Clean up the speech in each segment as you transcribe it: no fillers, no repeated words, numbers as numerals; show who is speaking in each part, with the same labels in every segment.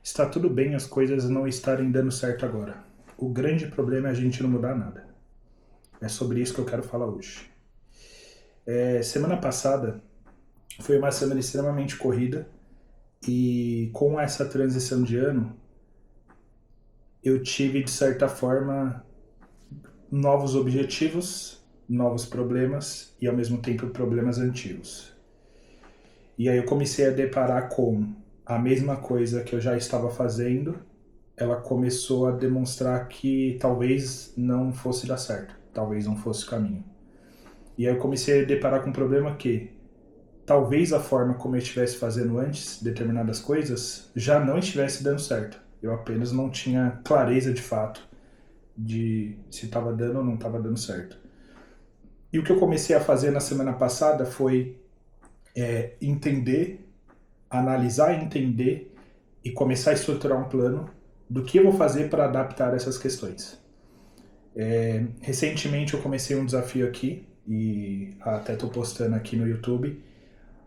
Speaker 1: Está tudo bem as coisas não estarem dando certo agora. O grande problema é a gente não mudar nada. É sobre isso que eu quero falar hoje. Semana passada foi uma semana extremamente corrida e com essa transição de ano eu tive, de certa forma, novos objetivos, novos problemas e ao mesmo tempo problemas antigos. E aí eu comecei a deparar com a mesma coisa que eu já estava fazendo, ela começou a demonstrar que talvez não fosse dar certo, talvez não fosse o caminho. E aí eu comecei a deparar com um problema que talvez a forma como eu estivesse fazendo antes determinadas coisas já não estivesse dando certo. Eu apenas não tinha clareza de fato de se estava dando ou não estava dando certo. E o que eu comecei a fazer na semana passada foi entender, analisar e entender e começar a estruturar um plano do que eu vou fazer para adaptar essas questões. Recentemente eu comecei um desafio aqui, e até estou postando aqui no YouTube,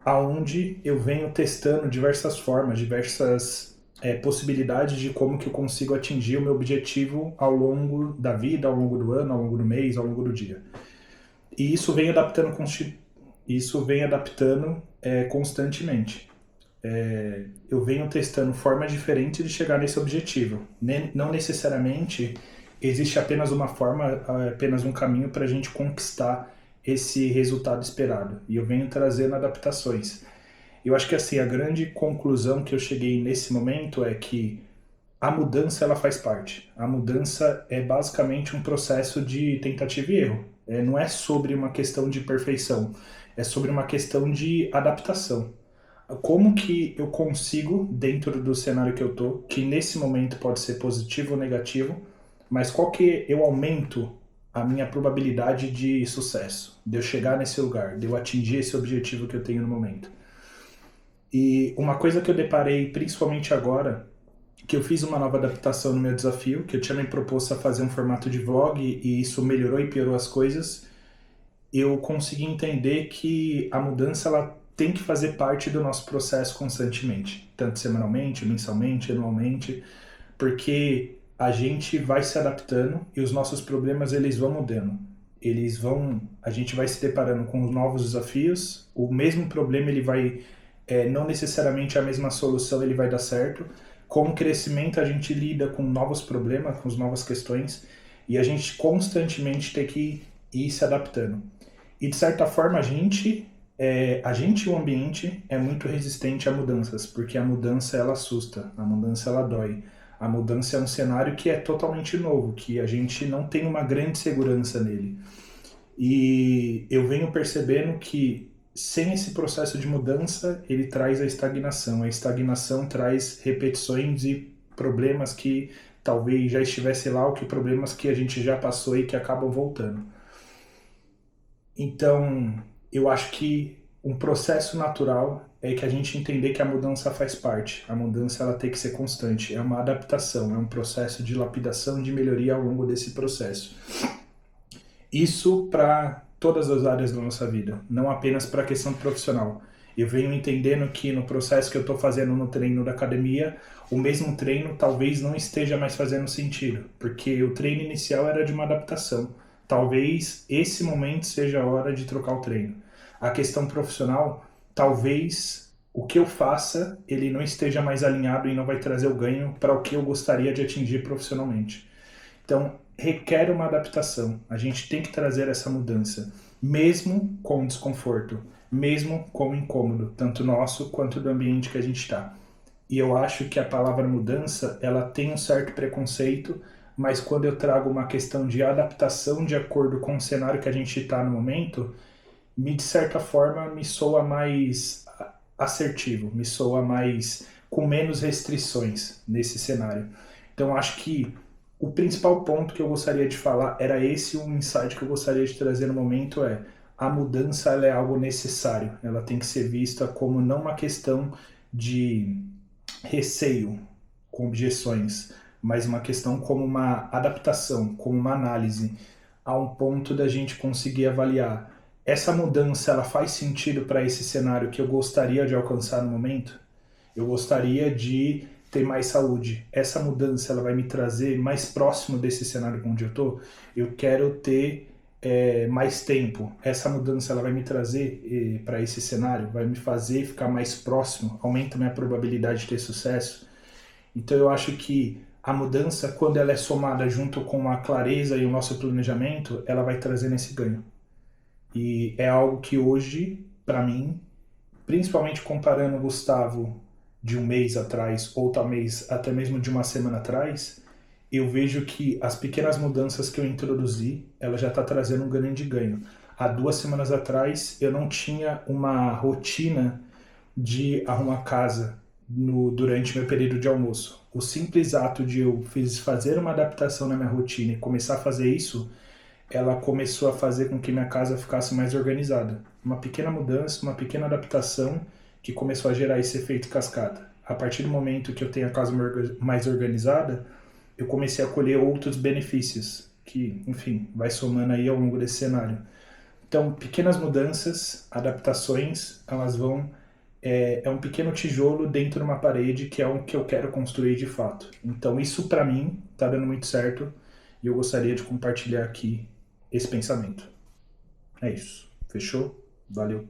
Speaker 1: aonde eu venho testando diversas formas, diversas possibilidades de como que eu consigo atingir o meu objetivo ao longo da vida, ao longo do ano, ao longo do mês, ao longo do dia. E isso vem adaptando constantemente. Eu venho testando formas diferentes de chegar nesse objetivo. Não necessariamente existe apenas uma forma, apenas um caminho para a gente conquistar esse resultado esperado. E eu venho trazendo adaptações. Eu acho que assim, a grande conclusão que eu cheguei nesse momento é que a mudança ela faz parte. A mudança é basicamente um processo de tentativa e erro. Não é sobre uma questão de perfeição, é sobre uma questão de adaptação. Como que eu consigo, dentro do cenário que eu tô, que nesse momento pode ser positivo ou negativo, mas qual que eu aumento a minha probabilidade de sucesso, de eu chegar nesse lugar, de eu atingir esse objetivo que eu tenho no momento. E uma coisa que eu deparei, principalmente agora, que eu fiz uma nova adaptação no meu desafio, que eu tinha me proposto a fazer um formato de vlog e isso melhorou e piorou as coisas, eu consegui entender que a mudança ela tem que fazer parte do nosso processo constantemente, tanto semanalmente, mensalmente, anualmente, porque a gente vai se adaptando e os nossos problemas eles vão mudando. A gente vai se deparando com novos desafios, o mesmo problema ele vai, não necessariamente a mesma solução ele vai dar certo. Com o crescimento a gente lida com novos problemas, com as novas questões e a gente constantemente tem que ir se adaptando. E de certa forma a gente e o ambiente é muito resistente a mudanças, porque a mudança ela assusta, a mudança ela dói. A mudança é um cenário que é totalmente novo, que a gente não tem uma grande segurança nele. E eu venho percebendo que sem esse processo de mudança, ele traz a estagnação. A estagnação traz repetições e problemas que talvez já estivesse lá, ou que problemas que a gente já passou e que acabam voltando. Então, eu acho que um processo natural é que a gente entender que a mudança faz parte. A mudança ela tem que ser constante. É uma adaptação, é um processo de lapidação e de melhoria ao longo desse processo. Isso para todas as áreas da nossa vida, não apenas para a questão profissional. Eu venho entendendo que no processo que eu estou fazendo no treino da academia, o mesmo treino talvez não esteja mais fazendo sentido, porque o treino inicial era de uma adaptação. Talvez esse momento seja a hora de trocar o treino. A questão profissional, talvez o que eu faça, ele não esteja mais alinhado e não vai trazer o ganho para o que eu gostaria de atingir profissionalmente. Então, requer uma adaptação. A gente tem que trazer essa mudança, mesmo com desconforto, mesmo com incômodo, tanto nosso quanto do ambiente que a gente está. E eu acho que a palavra mudança, ela tem um certo preconceito, mas quando eu trago uma questão de adaptação de acordo com o cenário que a gente está no momento, de certa forma me soa mais assertivo, me soa mais com menos restrições nesse cenário. Então acho que o principal ponto que eu gostaria de falar era esse, um insight que eu gostaria de trazer no momento a mudança ela é algo necessário, ela tem que ser vista como não uma questão de receio, com objeções, mas uma questão como uma adaptação, como uma análise, a um ponto da gente conseguir avaliar essa mudança ela faz sentido para esse cenário que eu gostaria de alcançar no momento? Eu gostaria de ter mais saúde, essa mudança ela vai me trazer mais próximo desse cenário onde eu tô. Eu quero ter mais tempo. Essa mudança ela vai me trazer para esse cenário, vai me fazer ficar mais próximo, aumenta minha probabilidade de ter sucesso. Então eu acho que a mudança, quando ela é somada junto com a clareza e o nosso planejamento, ela vai trazendo esse ganho. E é algo que hoje, para mim, principalmente comparando o Gustavo de um mês atrás, ou talvez até mesmo de uma semana atrás, eu vejo que as pequenas mudanças que eu introduzi, ela já está trazendo um grande ganho. Há 2 semanas atrás, eu não tinha uma rotina de arrumar casa durante meu período de almoço. O simples ato de eu fazer uma adaptação na minha rotina e começar a fazer isso, ela começou a fazer com que minha casa ficasse mais organizada. Uma pequena mudança, uma pequena adaptação que começou a gerar esse efeito cascata. A partir do momento que eu tenho a casa mais organizada, eu comecei a colher outros benefícios que, enfim, vai somando aí ao longo desse cenário. Então, pequenas mudanças, adaptações, elas vão... É um pequeno tijolo dentro de uma parede que é o que eu quero construir de fato. Então, isso para mim está dando muito certo e eu gostaria de compartilhar aqui esse pensamento. É isso. Fechou? Valeu.